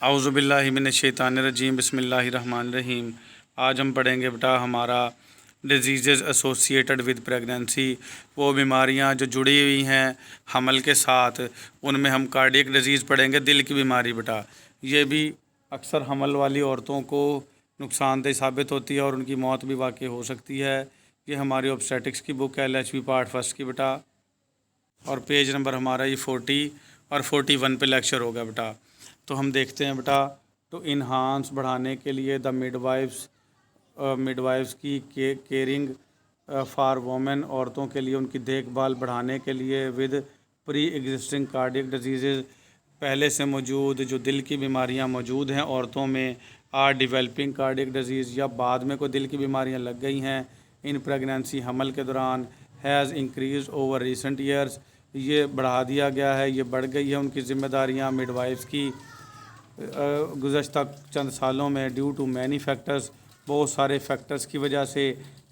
औज़ुबिल्लाहि मिनश्शैतानिर्रजीम बिस्मिल्लाहिर्रहमानिर्रहीम। आज हम पढ़ेंगे बेटा हमारा डिजीज़ एसोसिएटेड विद प्रेगनेंसी, वो बीमारियां जो जुड़ी हुई हैं हमल के साथ। उनमें हम कार्डियक डिजीज़ पढ़ेंगे, दिल की बीमारी बेटा। ये भी अक्सर हमल वाली औरतों को नुकसानदेह साबित होती है और उनकी मौत भी वाक़ई हो सकती है। ये हमारी ऑब्स्टेटिक्स की बुक है, LHB पार्ट फर्स्ट की बेटा, और पेज नंबर हमारा ये 40 और 41 पे लेक्चर होगा बेटा। तो हम देखते हैं बेटा, तो इन्हांस बढ़ाने के लिए द मिडवाइफ्स की केयरिंग फॉर वोमेन, औरतों के लिए उनकी देखभाल बढ़ाने के लिए with pre existing cardiac disease, पहले से मौजूद जो दिल की बीमारियां मौजूद हैं औरतों में, आर डिवेलपिंग कार्डियक डिजीज़, या बाद में कोई दिल की बीमारियां लग गई हैं इन प्रेगनेंसी, हमल के दौरान, has increase over recent years, ये बढ़ा दिया गया है, ये बढ़ गई है उनकी ज़िम्मेदारियाँ मिडवाइफ्स की गुज़श्ता चंद सालों में, ड्यू टू मैनी फैक्टर्स, बहुत सारे फैक्टर्स की वजह से,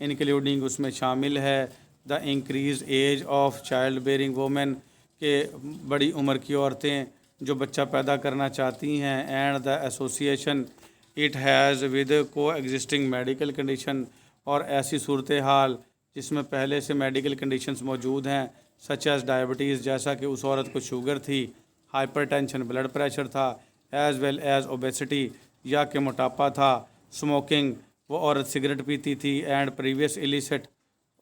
इंक्लूडिंग उसमें शामिल है the increase age of child bearing women, के बड़ी उम्र की औरतें जो बच्चा पैदा करना चाहती हैं, and the association it has with को एग्जिस्टिंग मेडिकल कंडीशन, और ऐसी सूरत हाल जिसमें पहले से मेडिकल कंडीशंस मौजूद हैं, सच एज़ डायबिटीज़, जैसा कि उस औरत को शुगर थी, हाइपरटेंशन ब्लड प्रेशर था, एज़ वेल एज़ ओबेसिटी, या कि मोटापा था, स्मोकिंग, वो औरत सिगरेट पीती थी, एंड प्रीवियस इलिसिट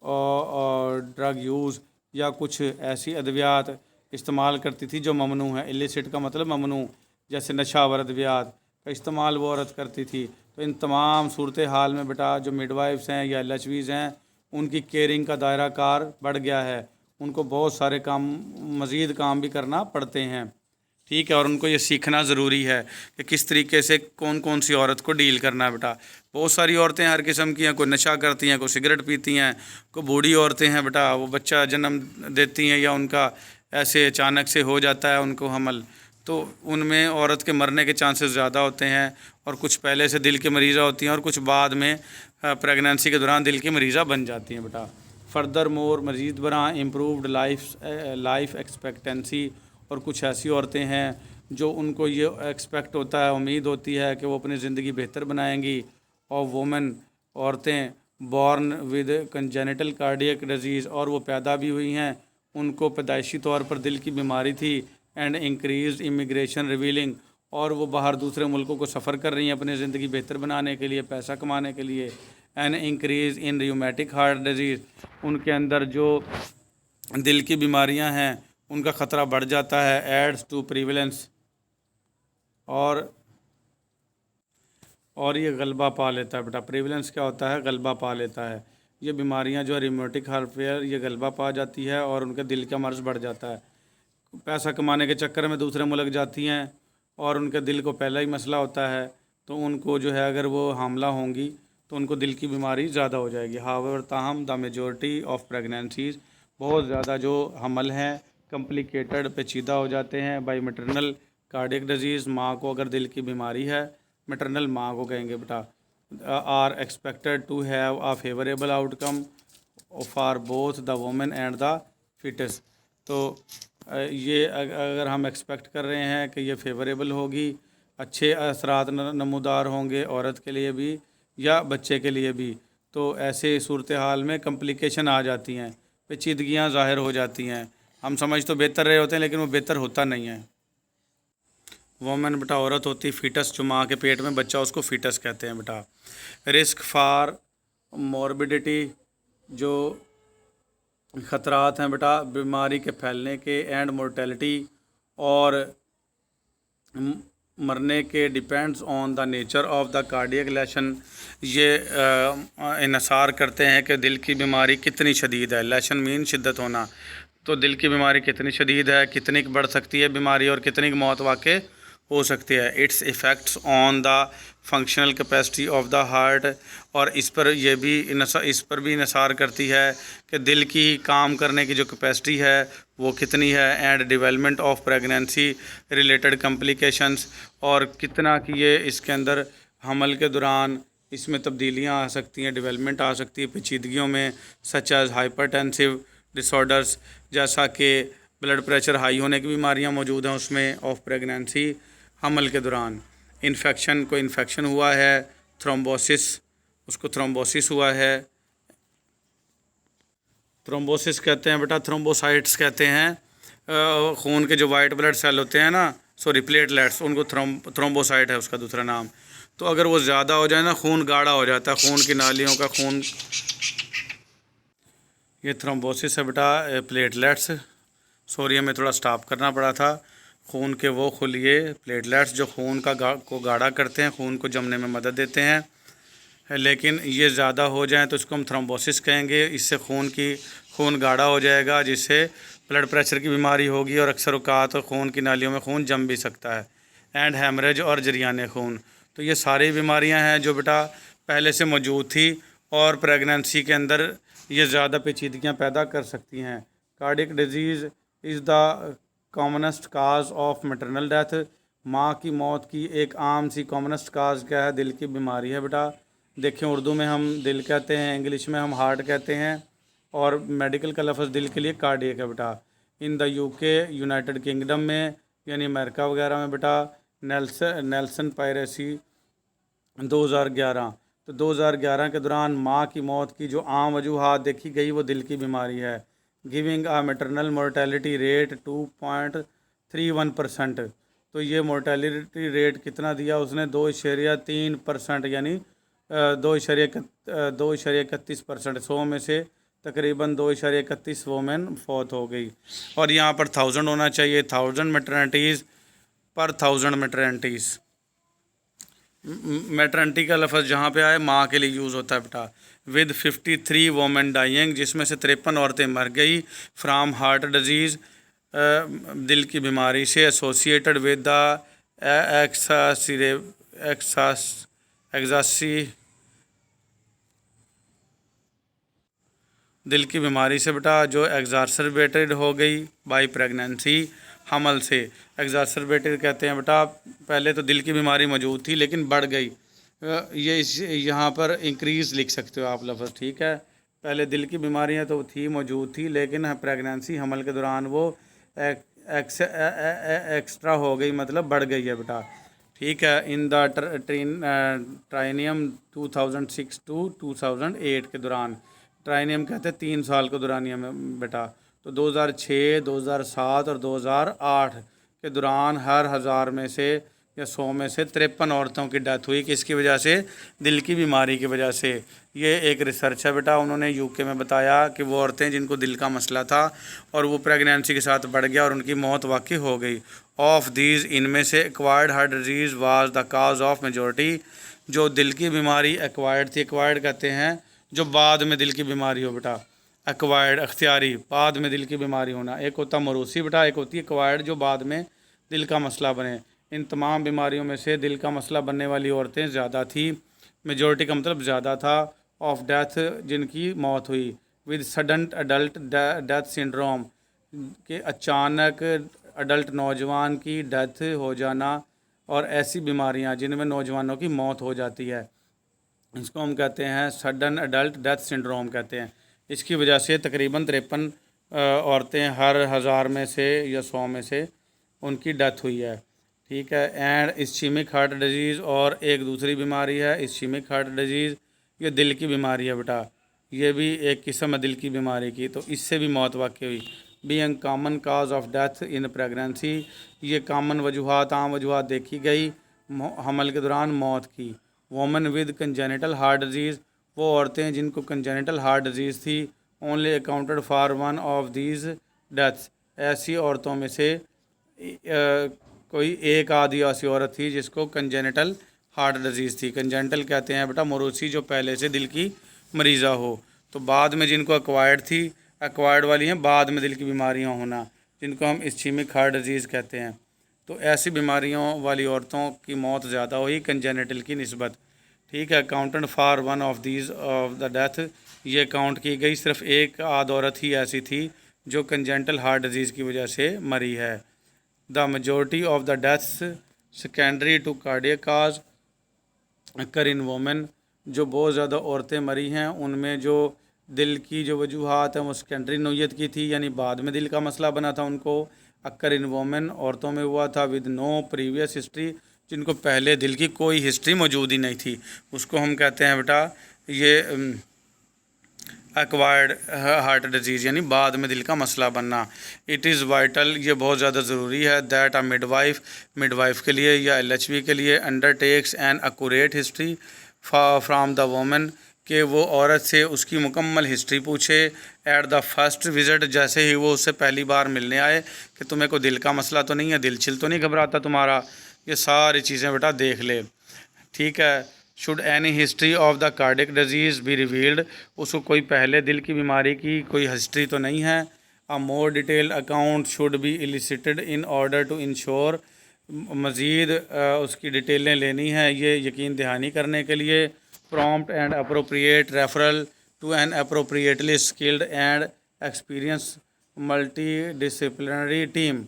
और ड्रग यूज़, या कुछ ऐसी अद्वियात इस्तेमाल करती थी जो ममनू है। इलिसिट का मतलब ममनू, जैसे नशावर अद्वियात का इस्तेमाल वो औरत करती थी। तो इन तमाम सूरत हाल में बेटा जो मिडवाइफ्स हैं या LHBs हैं, उनकी केयरिंग का दायरा कार बढ़ गया है, उनको बहुत सारे काम, मज़ीद काम भी करना पड़ते हैं, ठीक है। और उनको ये सीखना ज़रूरी है कि किस तरीके से कौन कौन सी औरत को डील करना है बेटा। बहुत सारी औरतें हर किस्म की हैं, कोई नशा करती हैं, कोई सिगरेट पीती हैं, कोई बूढ़ी औरतें हैं बेटा, वो बच्चा जन्म देती हैं या उनका ऐसे अचानक से हो जाता है उनको हमल, तो उनमें औरत के मरने के चांसेस ज़्यादा होते हैं, और कुछ पहले से दिल की मरीज़ा होती हैं और कुछ बाद में प्रेगनेंसी के दौरान दिल की मरीज़ा बन जाती हैं बेटा। फर्दर मोर, मज़ीद बरां, इम्प्रूव्ड लाइफ एक्सपेक्टेंसी, और कुछ ऐसी औरतें हैं जो उनको ये एक्सपेक्ट होता है, उम्मीद होती है कि वो अपनी ज़िंदगी बेहतर बनाएंगी, और वोमेन, औरतें born with congenital cardiac disease, और वो पैदा भी हुई हैं, उनको पैदाइशी तौर पर दिल की बीमारी थी, एंड इंक्रीज इमिग्रेशन रिवीलिंग, और वो बाहर दूसरे मुल्कों को सफ़र कर रही हैं अपनी ज़िंदगी बेहतर बनाने के लिए, पैसा कमाने के लिए, and increase in rheumatic heart disease, उनके अंदर जो दिल की बीमारियां हैं उनका ख़तरा बढ़ जाता है, एड्स टू प्रीवलेंस, और ये गलबा पा लेता है बेटा। प्रीवलेंस क्या होता है? गलबा पा लेता है। ये बीमारियां जो है रियूमेटिक हार्ट फेयर, ये गलबा पा जाती है और उनका दिल का मर्ज़ बढ़ जाता है, पैसा कमाने के चक्कर में दूसरे मुल्क जाती हैं, और उनके दिल को पहला ही मसला होता है, तो उनको जो है अगर वो हामला होंगी तो उनको दिल की बीमारी ज़्यादा हो जाएगी। हावेवर, ताहम, द मेजॉरिटी ऑफ प्रेगनेंसीज, बहुत ज़्यादा जो हमल हैं कम्प्लिकेटेड, पेचीदा हो जाते हैं बाई मैटरनल कार्डियक डिजीज़, माँ को अगर दिल की बीमारी है, मैटरनल माँ को कहेंगे बेटा, are expected to have a favourable outcome for both the women and the foetus. तो ये अगर हम एक्सपेक्ट कर रहे हैं कि ये फेवरेबल होगी, अच्छे असरात नमूदार होंगे औरत के लिए भी या बच्चे के लिए भी, तो ऐसे सूरत हाल में कम्प्लिकेशन आ जाती हैं, पेचीदगियाँ ज़ाहिर हो जाती हैं। हम समझ तो बेहतर रहे होते हैं लेकिन वो बेहतर होता नहीं है। वोमेन बेटा औरत होती, फीटस जो माँ के पेट में बच्चा, उसको फीटस कहते हैं बेटा। रिस्क फॉर मॉर्बिडिटी, जो ख़तरात हैं बेटा बीमारी के फैलने के, एंड मोर्टेलिटी, और मरने के, depends on the nature of the cardiac lesion, ये इन्हसार करते हैं कि दिल की बीमारी कितनी शदीद है। लेशन मीन शिद्दत होना, तो दिल की बीमारी कितनी शदीद है, कितनी बढ़ सकती है बीमारी, और कितनी मौत वाक़ई हो सकती है। It's effects on the functional capacity of the heart, और इस पर भी इन्हसार करती है कि दिल की काम करने की जो कैपेसिटी है वो कितनी है, and development of pregnancy related complications, और कितना कि ये इसके अंदर हमल के दौरान इसमें तब्दीलियां आ सकती हैं, डेवलपमेंट आ सकती है पेचीदगियों में, सच एज़ हाइपरटेंसिव डिसऑर्डर्स, जैसा कि ब्लड प्रेशर हाई होने की बीमारियां मौजूद हैं उसमें ऑफ प्रेगनेंसी, हमल के दौरान। इन्फेक्शन को इन्फेक्शन हुआ है, थ्रोम्बोसिस उसको थ्रोम्बोसिस हुआ है। थ्रोम्बोसिस कहते हैं बेटा, थ्रोम्बोसाइट्स कहते हैं खून के जो वाइट ब्लड सेल होते हैं ना, सॉरी प्लेटलेट्स, उनको थ्रोम्बोसाइट है उसका दूसरा नाम। तो अगर वो ज़्यादा हो जाए ना, खून गाढ़ा हो जाता है, खून की नालियों का खून, ये थ्रोम्बोसिस है बेटा। प्लेटलेट्स, सॉरी हमें थोड़ा स्टॉप करना पड़ा था। खून के वो खुलिए प्लेटलेट्स जो खून को गाढ़ा करते हैं, खून को जमने में मदद देते हैं, लेकिन ये ज़्यादा हो जाए तो इसको हम थ्रोम्बोसिस कहेंगे। इससे खून गाढ़ा हो जाएगा, जिससे ब्लड प्रेशर की बीमारी होगी और अक्सर औकात खून की नालियों में खून जम भी सकता है। एंड हेमरेज और जरियाने खून, तो ये सारी बीमारियां हैं जो बेटा पहले से मौजूद थी और प्रेगनेंसी के अंदर ये ज़्यादा पेचीदगियाँ पैदा कर सकती हैं। Cardiac disease is the commonest cause of maternal death. माँ की मौत की एक आम सी कॉमनेस्ट काज क्या है? दिल की बीमारी है बेटा। देखें, उर्दू में हम दिल कहते हैं, इंग्लिश में हम हार्ट कहते हैं, और मेडिकल का लफ्ज़ दिल के लिए कार्डियक है बेटा। In the UK, United kingdom में, यानी अमेरिका वगैरह में बेटा, नेल्सन पायरेसी 2011, तो 2011 के दौरान माँ की मौत की जो आम वजूहात देखी गई वो दिल की बीमारी है। गिविंग आ मैटरनल मोर्टेलिटी रेट 2.31%। तो ये मोर्टेलिटी रेट कितना दिया उसने? 2.3%, यानी 2.31%। 100 में से तकरीबन 2.31 वोमेन फौत हो गई। और यहाँ पर 1000 होना चाहिए, 1000 मैटरनिटीज़ पर 1000 मैटरनिटीज़। मैटरनिटी का लफ्ज़ जहाँ पे आए माँ के लिए यूज़ होता है बेटा। विद 53 वोमेन डाइंग, जिसमें से 53 औरतें मर गई फ्राम हार्ट डिजीज़, दिल की बीमारी से, एसोसिएटेड विद द एक्सासी, दिल की बीमारी से बेटा जो एग्जार्सरबेटेड हो गई बाई प्रेगनेंसी, हमल से। एग्जार्सरबेटेड कहते हैं बेटा, पहले तो दिल की बीमारी मौजूद थी लेकिन बढ़ गई। ये यहाँ पर इंक्रीज़ लिख सकते हो आप लफ्ज़, ठीक है। पहले दिल की बीमारियाँ तो थी, मौजूद थी, लेकिन प्रेगनेंसी हमल के दौरान वो एक्स्ट्रा हो गई, मतलब बढ़ गई है बेटा, ठीक है। इन द ट्राइनियम 2006 टू 2008 के दौरान, ट्राइनियम कहते हैं 3 साल के दौरानिया में बेटा, तो 2006, 2007 और 2008 के दौरान हर 1000 में से या 100 में से 53 औरतों की डेथ हुई। किसकी वजह से? दिल की बीमारी की वजह से। ये एक रिसर्च है बेटा, उन्होंने यूके में बताया कि वो औरतें जिनको दिल का मसला था और वो प्रेगनेंसी के साथ बढ़ गया और उनकी मौत वाकई हो गई। ऑफ दीज, इनमें से acquired heart disease was the cause of majority. जो दिल की बीमारी एक्वायर्ड थी, एक्वायर्ड कहते हैं जो बाद में दिल की बीमारी हो बेटा, एक्वायर्ड अख्तियारी, बाद में दिल की बीमारी होना। एक होता मरूसी बेटा, एक होती है एक्वायर्ड जो बाद में दिल का मसला बने। इन तमाम बीमारियों में से दिल का मसला बनने वाली औरतें ज़्यादा थी, मेजॉरिटी का मतलब ज़्यादा था। ऑफ डेथ, जिनकी मौत हुई, with sudden adult death syndrome, के अचानक अडल्ट नौजवान की डेथ हो जाना, और ऐसी बीमारियां जिनमें नौजवानों की मौत हो जाती है, इसको हम कहते हैं सडन अडल्ट डेथ सिंड्रोम कहते हैं। इसकी वजह से तकरीबन 53 औरतें हर 1000 में से या 100 में से उनकी डेथ हुई है, ठीक है। एंड इस्कीमिक हार्ट डिजीज़, और एक दूसरी बीमारी है इस्कीमिक हार्ट डिजीज़, ये दिल की बीमारी है बेटा, ये भी एक किस्म है दिल की बीमारी की, तो इससे भी मौत वाक़ई हुई। Being common cause of death in pregnancy, ये कॉमन वजूहात, आम वजूहात देखी गई हमल के दौरान मौत की। Woman with congenital heart disease, वो औरतें जिनको कंजेनिटल हार्ट डिजीज़ थी, only accounted for one of these deaths, ऐसी औरतों में से कोई एक आधी ऐसी औरत थी जिसको कंजेनिटल हार्ट डिजीज़ थी। कंजेनिटल कहते हैं बेटा मरूसी जो पहले से दिल की मरीज़ा हो। तो बाद में जिनको एक्वायर्ड थी, एक्वायर्ड वाली हैं बाद में दिल की बीमारियां होना, जिनको हम इस्कीमिक हार्ट डिजीज़ कहते हैं। तो ऐसी बीमारियों वाली औरतों की मौत ज़्यादा हुई कंजेनिटल की निस्बत, ठीक है। Counted for one of these of the death, ये काउंट की गई, सिर्फ एक आध औरत ही ऐसी थी जो कंजेनिटल हार्ट डिजीज़ की वजह से मरी है। The majority of the deaths secondary to cardiac cause occur in women, जो बहुत ज़्यादा औरतें मरी हैं उनमें जो दिल की जो वजूहात हैं वो सेकेंडरी नौयत की थी, यानी बाद में दिल का मसला बना था उनको। अक्कर इन वोमेन, औरतों में हुआ था, विद नो प्रीवियस हिस्ट्री, जिनको पहले दिल की कोई हिस्ट्री मौजूद ही नहीं थी, उसको हम कहते हैं बेटा ये एक्वायर्ड हार्ट डिजीज़, यानी बाद में दिल का मसला बनना। इट इज़ वाइटल, ये बहुत ज़्यादा ज़रूरी है, दैट अ मिडवाइफ के लिए या LHV के लिए undertakes an accurate history from the women, कि वो औरत से उसकी मुकम्मल हिस्ट्री पूछे एट द फर्स्ट विज़िट, जैसे ही वो उससे पहली बार मिलने आए, कि तुम्हें कोई दिल का मसला तो नहीं है, दिल छिल तो नहीं घबराता तुम्हारा, ये सारी चीज़ें बेटा देख ले। ठीक है। Should any history of the cardiac disease be revealed, उसको कोई पहले दिल की बीमारी की कोई हिस्ट्री तो नहीं है। A more detailed account should be elicited in order to ensure, मज़ीद उसकी डिटेलें लेनी है ये यकीन दहानी करने के लिए। Prompt and appropriate referral to an appropriately skilled and experience multi disciplinary team,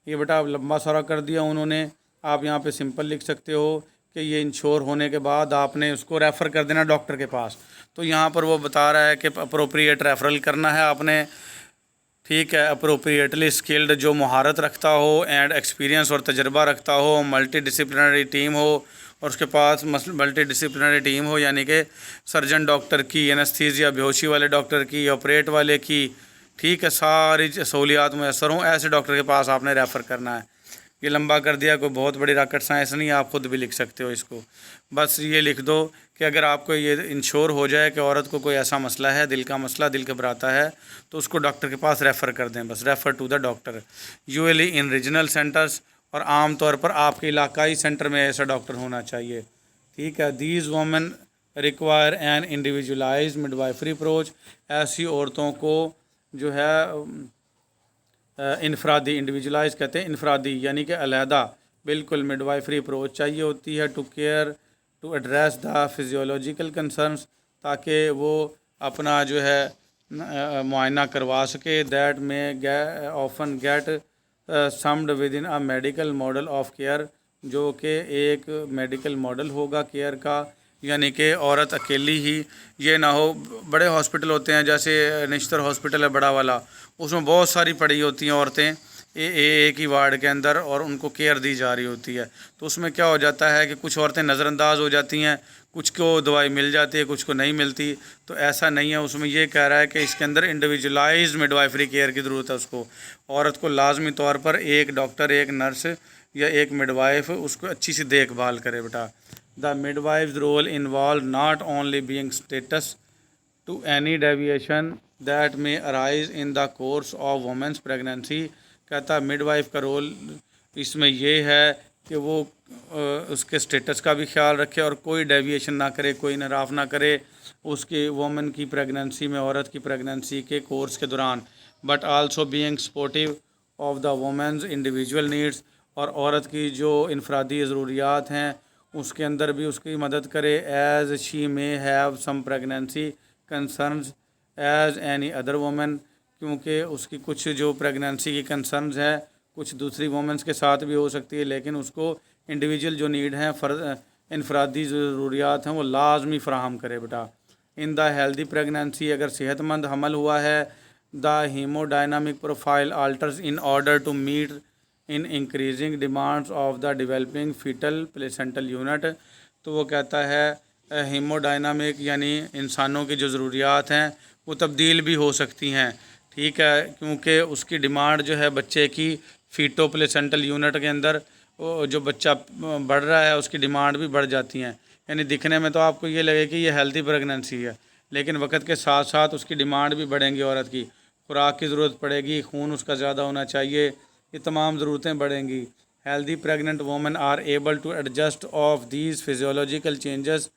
ये बेटा लंबा सारा कर दिया उन्होंने, आप यहाँ पे सिंपल लिख सकते हो कि ये इंश्योर होने के बाद आपने उसको रेफ़र कर देना डॉक्टर के पास। तो यहाँ पर वो बता रहा है कि अप्रोप्रिएट रेफरल करना है आपने। ठीक है। अप्रोप्रिएटली स्किल्ड, जो महारत रखता हो एंड एक्सपीरियंस और तजर्बा रखता हो, मल्टी डिसिप्लिनरी टीम हो, और उसके पास मल्टी डिसिप्लिनरी टीम हो, यानी कि सर्जन डॉक्टर की, एनेस्थीसिया बेहोशी वाले डॉक्टर की, ऑपरेट वाले की, ठीक है, सारी सहूलियात मैसर हों, ऐसे डॉक्टर के पास आपने रेफ़र करना है। ये लंबा कर दिया, कोई बहुत बड़ी रॉकेट साइंस नहीं, आप खुद भी लिख सकते हो इसको। बस ये लिख दो कि अगर आपको ये इंश्योर हो जाए कि औरत को कोई ऐसा मसला है, दिल का मसला, दिल घबराता है, तो उसको डॉक्टर के पास रेफ़र कर दें, बस refer to the doctor. Usually in regional centres, और आम तौर पर आपके इलाकाई सेंटर में ऐसा डॉक्टर होना चाहिए। ठीक है। These women require an individualised midwifery approach, ऐसी औरतों को जो है इनफरादी, इंडिविजुअलाइज कहते हैं इनफरादी, यानी कि अलहदा बिल्कुल मिडवाइफरी अप्रोच चाहिए होती है, to care to address the physiological concerns, ताकि वो अपना जो है मुआयना करवा सके। That may often get summed within a medical model of care, जो कि एक मेडिकल मॉडल होगा केयर का, यानी कि औरत अकेली ही, ये ना हो बड़े हॉस्पिटल होते हैं जैसे निश्तर हॉस्पिटल है बड़ा वाला, उसमें बहुत सारी पड़ी होती हैं औरतें एक ही वार्ड के अंदर, और उनको केयर दी जा रही होती है। तो उसमें क्या हो जाता है कि कुछ औरतें नज़रअंदाज हो जाती हैं, कुछ को दवाई मिल जाती है, कुछ को नहीं मिलती। तो ऐसा नहीं है, उसमें ये कह रहा है कि इसके अंदर इंडिविजुअलाइज्ड मिडवाइफरी केयर की ज़रूरत है उसको। औरत को लाजमी तौर पर एक डॉक्टर, एक नर्स या एक मिडवाइफ उसको अच्छी सी देखभाल करे बेटा। The midwife's role involve not only being status to any deviation that may arise in the course of women's pregnancy, कहता मिडवाइफ का रोल इसमें ये है कि वो उसके स्टेटस का भी ख्याल रखे और कोई डेविएशन ना करे, कोई इनराफ ना करे उसके वुमेन की प्रेगनेंसी में, औरत की प्रेगनेंसी के कोर्स के दौरान। But also being supportive of the women's individual needs, और औरत की जो इनफरादी ज़रूरियात हैं उसके अंदर भी उसकी मदद करे। As she may have some pregnancy concerns as any other women, क्योंकि उसकी कुछ जो प्रेगनेंसी की कंसर्न्स है कुछ दूसरी वुमेंस के साथ भी हो सकती है, लेकिन उसको इंडिविजुअल जो नीड हैं, इनफरादी ज़रूरियात हैं, वो लाजमी फ़राहम करे बेटा। इन द हेल्दी प्रेगनेंसी, अगर सेहतमंद हमल हुआ है, the haemodynamic profile alters in order to meet in increasing demands of the developing foetal placental unit. तो वो कहता है हीमोडायनामिक यानी इंसानों की जो ज़रूरियात हैं वो तब्दील भी हो सकती हैं। ठीक है। क्योंकि उसकी डिमांड जो है बच्चे की फीटो प्लेसेंटल यूनिट के अंदर, जो बच्चा बढ़ रहा है उसकी डिमांड भी बढ़ जाती हैं। यानी दिखने में तो आपको ये लगे कि ये हेल्दी प्रेगनेंसी है, लेकिन वक्त के साथ साथ उसकी डिमांड भी बढ़ेंगी, औरत की खुराक की ज़रूरत पड़ेगी, खून उसका ज़्यादा होना चाहिए, ये तमाम ज़रूरतें बढ़ेंगी। Healthy pregnant women are able to adjust of these physiological changes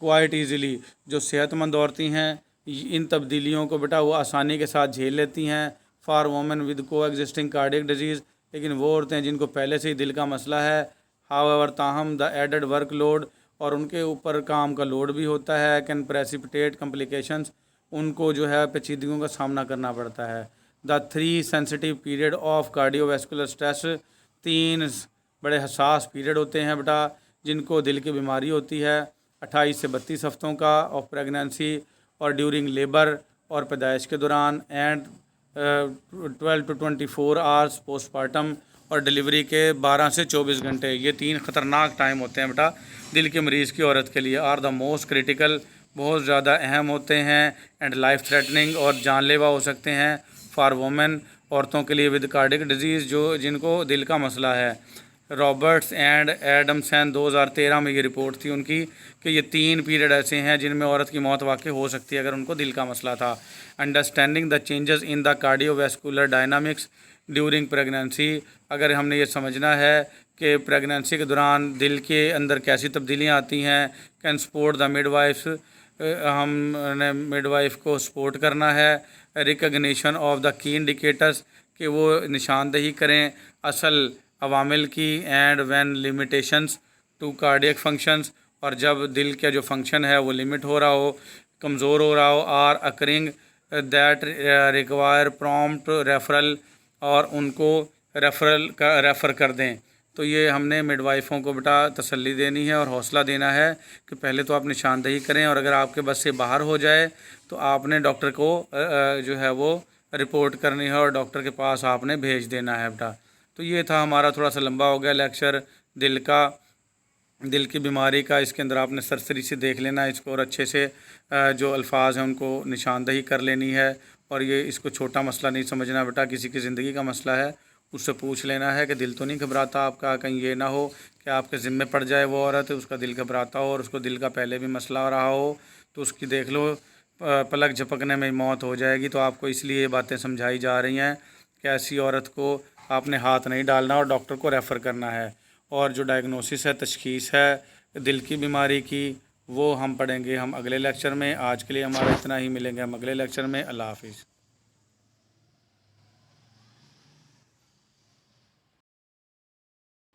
quite easily, जो सेहतमंद औरतें हैं इन तब्दीलियों को बेटा वो आसानी के साथ झेल लेती हैं। फॉर वुमेन विद को एग्जिस्टिंग कार्डियक डिजीज़, लेकिन वो औरतें जिनको पहले से ही दिल का मसला है, हाउएवर ताहम द एडेड वर्क लोड, और उनके ऊपर काम का लोड भी होता है, कैन प्रेसिपिटेट कॉम्प्लिकेशंस, उनको जो है पेचीदगियों का सामना करना पड़ता है। The 3 sensitive period of cardiovascular stress, 3 बड़े हसास पीरियड होते हैं बेटा जिनको दिल की बीमारी होती है, 28 से 32 हफ्तों का ऑफ प्रेगनेंसी, और ड्यूरिंग लेबर और पैदाइश के दौरान, एंड 12 to 24 आवर्स पोस्टमार्टम, और डिलीवरी के 12 से 24 घंटे, ये 3 ख़तरनाक टाइम होते हैं बेटा दिल के मरीज़ की औरत के लिए। आर द मोस्ट क्रिटिकल, बहुत ज़्यादा अहम होते हैं एंड लाइफ थ्रेटनिंग, और जानलेवा हो सकते हैं फॉर वुमेन, औरतों के लिए विद कार्डियक डिजीज़, जो जिनको दिल का मसला है। रॉबर्ट्स एंड एडमसन 2013 में ये रिपोर्ट थी उनकी कि ये 3 पीरियड ऐसे हैं जिनमें औरत की मौत वाकई हो सकती है अगर उनको दिल का मसला था। Understanding the changes in the cardiovascular dynamics during pregnancy, अगर हमने ये समझना है कि प्रेगनेंसी के दौरान दिल के अंदर कैसी तब्दीलियाँ आती हैं, कैन सपोर्ट द मिडवाइफ्स, हमने मिडवाइफ को सपोर्ट करना है। Recognition of the key indicators, कि वो निशानदही करें असल अवामिल की। And when limitations to cardiac functions, और जब दिल का जो फंक्शन है वो लिमिट हो रहा हो, कमज़ोर हो रहा हो, are occurring that require prompt referral, और उनको रेफ़र कर दें। तो ये हमने मिडवाइफ़ों को बेटा तसल्ली देनी है और हौसला देना है कि पहले तो आप निशानदही करें, और अगर आपके बस से बाहर हो जाए तो आपने डॉक्टर को जो है वो रिपोर्ट करनी है और डॉक्टर के पास आपने भेज देना है बेटा। तो ये था हमारा, थोड़ा सा लंबा हो गया लेक्चर दिल का, दिल की बीमारी का। इसके अंदर आपने सरसरी से देख लेना है इसको, और अच्छे से जो अल्फाज हैं उनको निशानदही कर लेनी है। और ये इसको छोटा मसला नहीं समझना बेटा, किसी की ज़िंदगी का मसला है, उससे पूछ लेना है कि दिल तो नहीं घबराता आपका, कहीं ये ना हो कि आपके ज़िम्मे पड़ जाए वो औरत, उसका दिल घबराता हो और उसको दिल का पहले भी मसला रहा हो, तो उसकी देख लो पलक झपकने में मौत हो जाएगी। तो आपको इसलिए ये बातें समझाई जा रही हैं कि ऐसी औरत को आपने हाथ नहीं डालना और डॉक्टर को रेफ़र करना है। और जो डायग्नोसिस है, तशख़ीस है दिल की बीमारी की, वो हम पढ़ेंगे हम अगले लेक्चर में। आज के लिए हमारा इतना ही, मिलेंगे हम अगले लेक्चर में। अल्लाह हाफिज़।